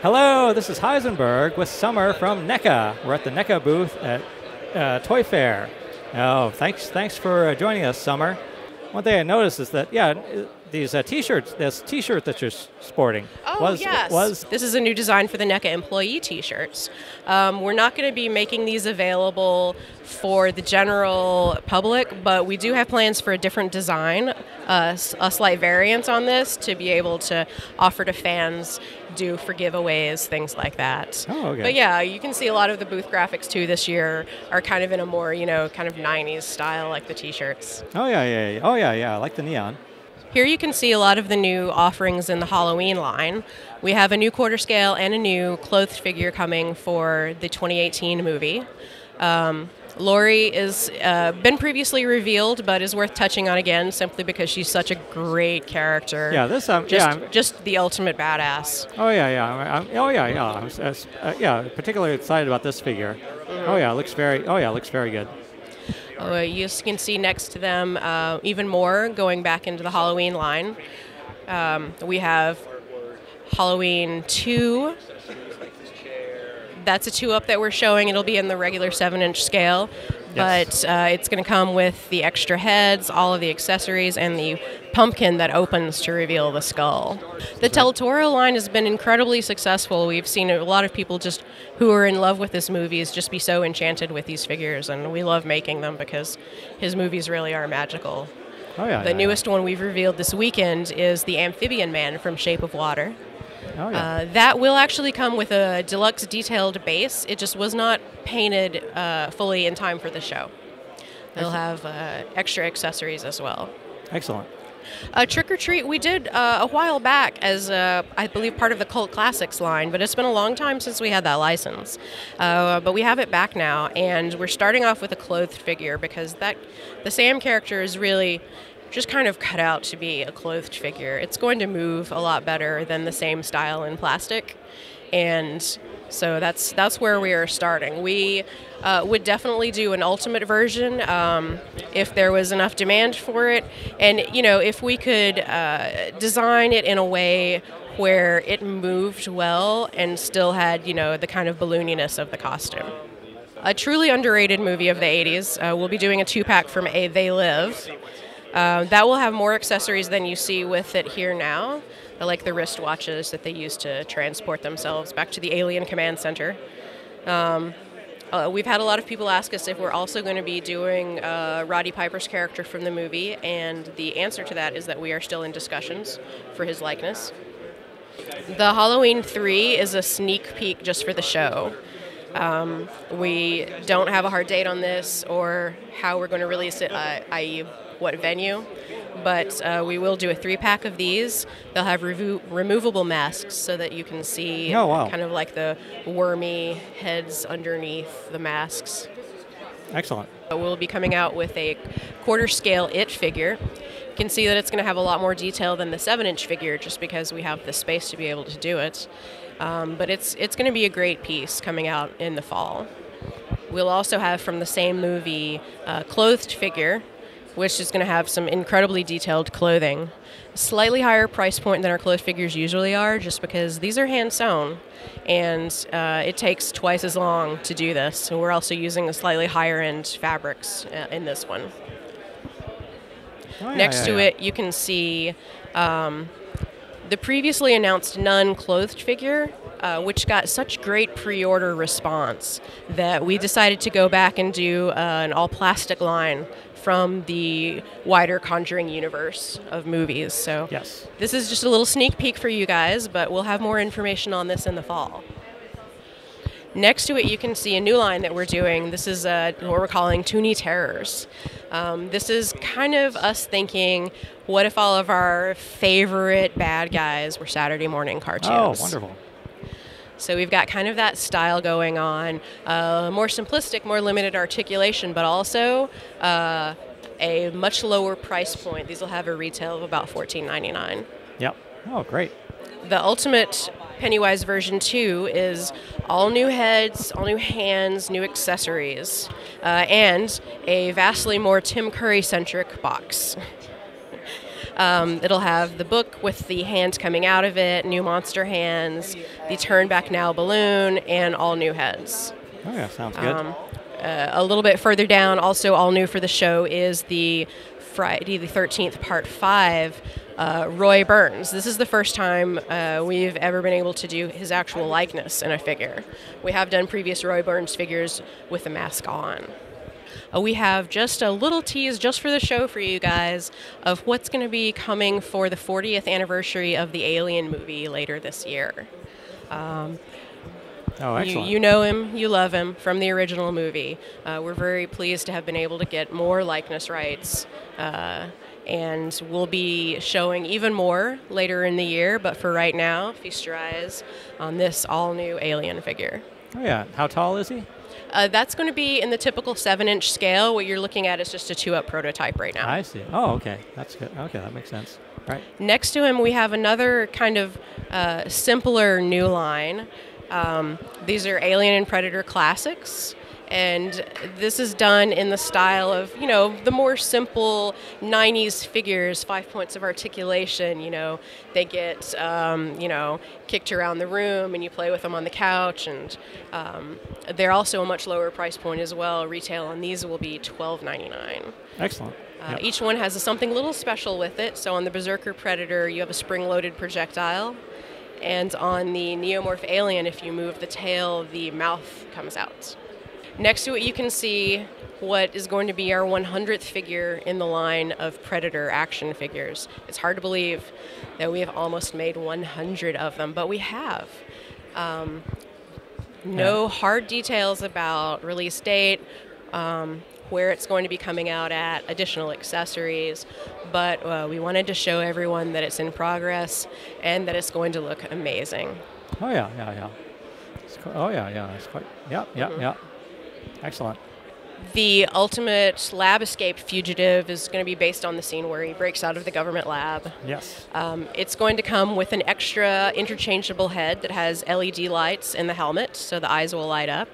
Hello, this is Heisenberg with Summer from NECA. We're at the NECA booth at Toy Fair. Oh, thanks for joining us, Summer. One thing I noticed is that, these T-shirts, this T-shirt that you're sporting. Yes. This is a new design for the NECA employee T-shirts. We're not going to be making these available for the general public, but we do have plans for a different design, a slight variance on this to be able to offer to fans, do for giveaways, things like that. Oh, okay. But yeah, you can see a lot of the booth graphics too this year are kind of in a more, kind of 90s style like the T-shirts. Oh, yeah. Oh, yeah. I like the neon. Here you can see a lot of the new offerings in the Halloween line. We have a new quarter scale and a new clothed figure coming for the 2018 movie. Lori is been previously revealed, but is worth touching on again simply because she's such a great character. Yeah, this just the ultimate badass. Oh yeah. I'm particularly excited about this figure. Mm-hmm. Oh yeah, it looks very good. You can see next to them even more going back into the Halloween line. We have Halloween 2. That's a 2-up that we're showing. It'll be in the regular 7-inch scale, Yes. but it's going to come with the extra heads, all of the accessories, and the pumpkin that opens to reveal the skull. The Telltale line has been incredibly successful. We've seen a lot of people just who are in love with this movies just be so enchanted with these figures, and we love making them because his movies really are magical. Oh yeah. The newest one we've revealed this weekend is the Amphibian Man from Shape of Water. Oh yeah. That will actually come with a deluxe detailed base. It just was not painted fully in time for the show. They'll have extra accessories as well. Excellent. Trick or Treat we did a while back as, I believe, part of the Cult Classics line, but it's been a long time since we had that license. But we have it back now, and we're starting off with a clothed figure because the Sam character is really just kind of cut out to be a clothed figure. It's going to move a lot better than the same style in plastic, and so that's where we are starting. We would definitely do an ultimate version if there was enough demand for it, and if we could design it in a way where it moved well and still had the kind of ballooniness of the costume. A truly underrated movie of the 80s. We'll be doing a 2-pack from They Live. That will have more accessories than you see with it here now, like the wristwatches that they use to transport themselves back to the Alien Command Center. We've had a lot of people ask us if we're also going to be doing Roddy Piper's character from the movie, and the answer to that is that we are still in discussions for his likeness. The Halloween 3 is a sneak peek just for the show. We don't have a hard date on this or how we're going to release it, i.e. what venue, but we will do a 3-pack of these. They'll have removable masks so that you can see kind of like the wormy heads underneath the masks. Excellent. We'll be coming out with a quarter scale It figure. You can see that it's going to have a lot more detail than the 7-inch figure just because we have the space to be able to do it. But it's going to be a great piece coming out in the fall. We'll also have from the same movie a clothed figure, which is going to have some incredibly detailed clothing. Slightly higher price point than our clothed figures usually are, just because these are hand-sewn, and it takes twice as long to do this. So we're also using the slightly higher-end fabrics in this one. Next to it, you can see the previously announced Nun clothed figure, which got such great pre-order response that we decided to go back and do an all-plastic line from the wider Conjuring Universe of movies. So yes. This is just a little sneak peek for you guys, but we'll have more information on this in the fall. Next to it, you can see a new line that we're doing. This is what we're calling Toonie Terrors. This is kind of us thinking, what if all of our favorite bad guys were Saturday morning cartoons? Oh, wonderful. So we've got kind of that style going on, more simplistic, more limited articulation, but also a much lower price point. These will have a retail of about $14.99. Yep. Oh, great. The ultimate Pennywise version 2 is all new heads, all new hands, new accessories, and a vastly more Tim Curry-centric box. It'll have the book with the hand coming out of it, new monster hands, the Turn Back Now balloon, and all new heads. Oh yeah, sounds good. A little bit further down, also all new for the show, is the Friday the 13th Part 5, Roy Burns. This is the first time we've ever been able to do his actual likeness in a figure. We have done previous Roy Burns figures with the mask on. We have just a little tease just for the show for you guys of what's going to be coming for the 40th anniversary of the Alien movie later this year. Oh, excellent. You know him, you love him from the original movie. We're very pleased to have been able to get more likeness rights, and we'll be showing even more later in the year, but for right now, feast your eyes on this all-new Alien figure. Oh yeah, how tall is he? That's going to be in the typical 7-inch scale. What you're looking at is just a 2-up prototype right now. I see. Oh, okay. That's good. Okay, that makes sense. Right. Next to him, we have another kind of simpler new line. These are Alien and Predator classics, and this is done in the style of, the more simple 90s figures, 5 points of articulation. They get, kicked around the room and you play with them on the couch, and they're also a much lower price point as well. Retail on these will be $12.99. Excellent. Yep. Each one has something a little special with it. So on the Berserker Predator, you have a spring-loaded projectile. And on the Neomorph Alien, if you move the tail, the mouth comes out. Next to it, you can see what is going to be our 100th figure in the line of Predator action figures. It's hard to believe that we have almost made 100 of them, but we have. No hard details about release date, where it's going to be coming out at, additional accessories, but we wanted to show everyone that it's in progress and that it's going to look amazing. Oh yeah. It's quite. Yep. Excellent. The ultimate lab escape Fugitive is going to be based on the scene where he breaks out of the government lab. Yes. It's going to come with an extra interchangeable head that has LED lights in the helmet, so the eyes will light up.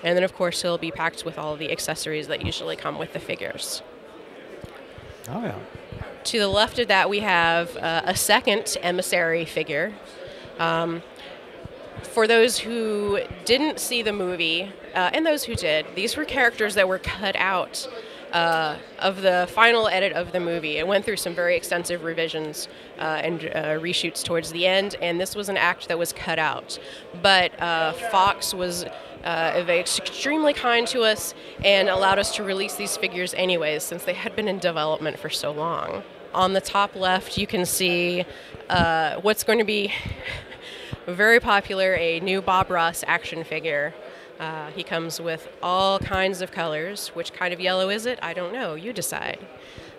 And then, of course, he'll be packed with all the accessories that usually come with the figures. Oh, yeah. To the left of that, we have a second Emissary figure. For those who didn't see the movie, and those who did, these were characters that were cut out of the final edit of the movie. It went through some very extensive revisions and reshoots towards the end, and this was an act that was cut out. But Fox was extremely kind to us and allowed us to release these figures anyways, since they had been in development for so long. On the top left, you can see what's going to be very popular, a new Bob Ross action figure. He comes with all kinds of colors. Which kind of yellow is it? I don't know. You decide.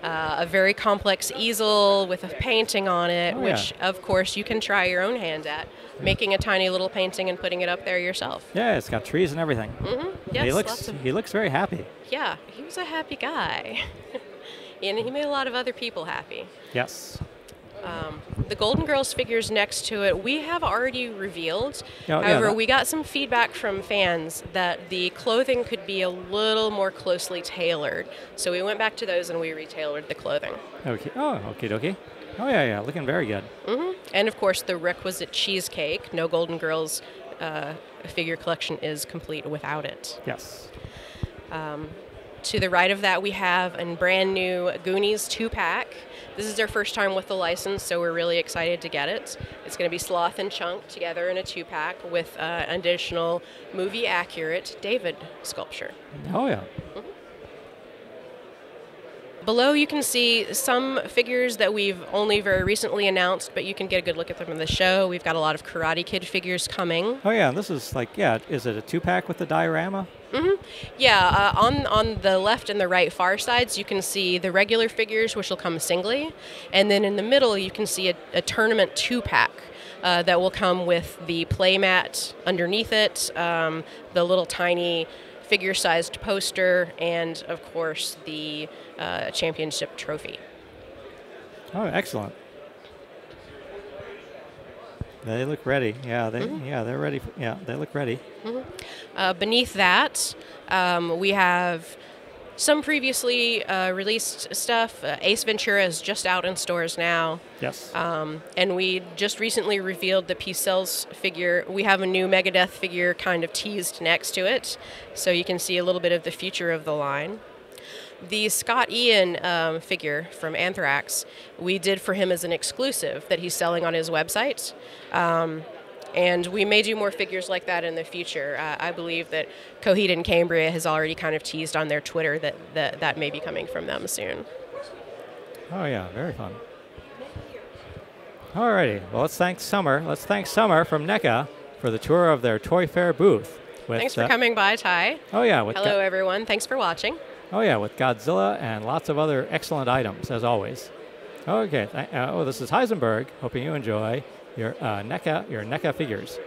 A very complex easel with a painting on it, which, of course, you can try your own hand at, making a tiny little painting and putting it up there yourself. Yeah, it's got trees and everything. Mm-hmm. Yes, he looks very happy. Yeah, he was a happy guy. And he made a lot of other people happy. Yes. The Golden Girls figures next to it, we have already revealed. However, we got some feedback from fans that the clothing could be a little more closely tailored. So we went back to those and we retailored the clothing. Okay. Oh, okie dokie. Oh, yeah. Looking very good. Mm-hmm. And, of course, the requisite cheesecake. No Golden Girls figure collection is complete without it. Yes. To the right of that, we have a brand new Goonies To Pack. This is their first time with the license, so we're really excited to get it. It's going to be Sloth and Chunk together in a 2-pack with an additional movie-accurate David sculpture. Oh, yeah. Mm-hmm. Below, you can see some figures that we've only very recently announced, but you can get a good look at them in the show. We've got a lot of Karate Kid figures coming. Oh, yeah. This is is it a 2-pack with the diorama? Mm-hmm. Yeah, on the left and the right far sides, you can see the regular figures, which will come singly. And then in the middle, you can see a tournament 2-pack that will come with the playmat underneath it, the little tiny figure-sized poster, and, of course, the championship trophy. Oh, excellent. They look ready. Yeah, they're ready. They look ready. Mm-hmm. Beneath that, we have Some previously released stuff. Ace Ventura is just out in stores now. Yes. And we just recently revealed the P-Cells figure. We have a new Megadeth figure kind of teased next to it, so you can see a little bit of the future of the line. The Scott Ian figure from Anthrax, we did for him as an exclusive that he's selling on his website. And we may do more figures like that in the future. I believe that Coheed and Cambria has already kind of teased on their Twitter that may be coming from them soon. Oh, yeah, very fun. Alrighty, well, let's thank Summer. Let's thank Summer from NECA for the tour of their Toy Fair booth. Thanks for coming by, Ty. Oh, yeah. Hello, everyone. Thanks for watching. Oh, yeah, with Godzilla and lots of other excellent items, as always. Okay, this is Heisenberg, hoping you enjoy your NECA figures.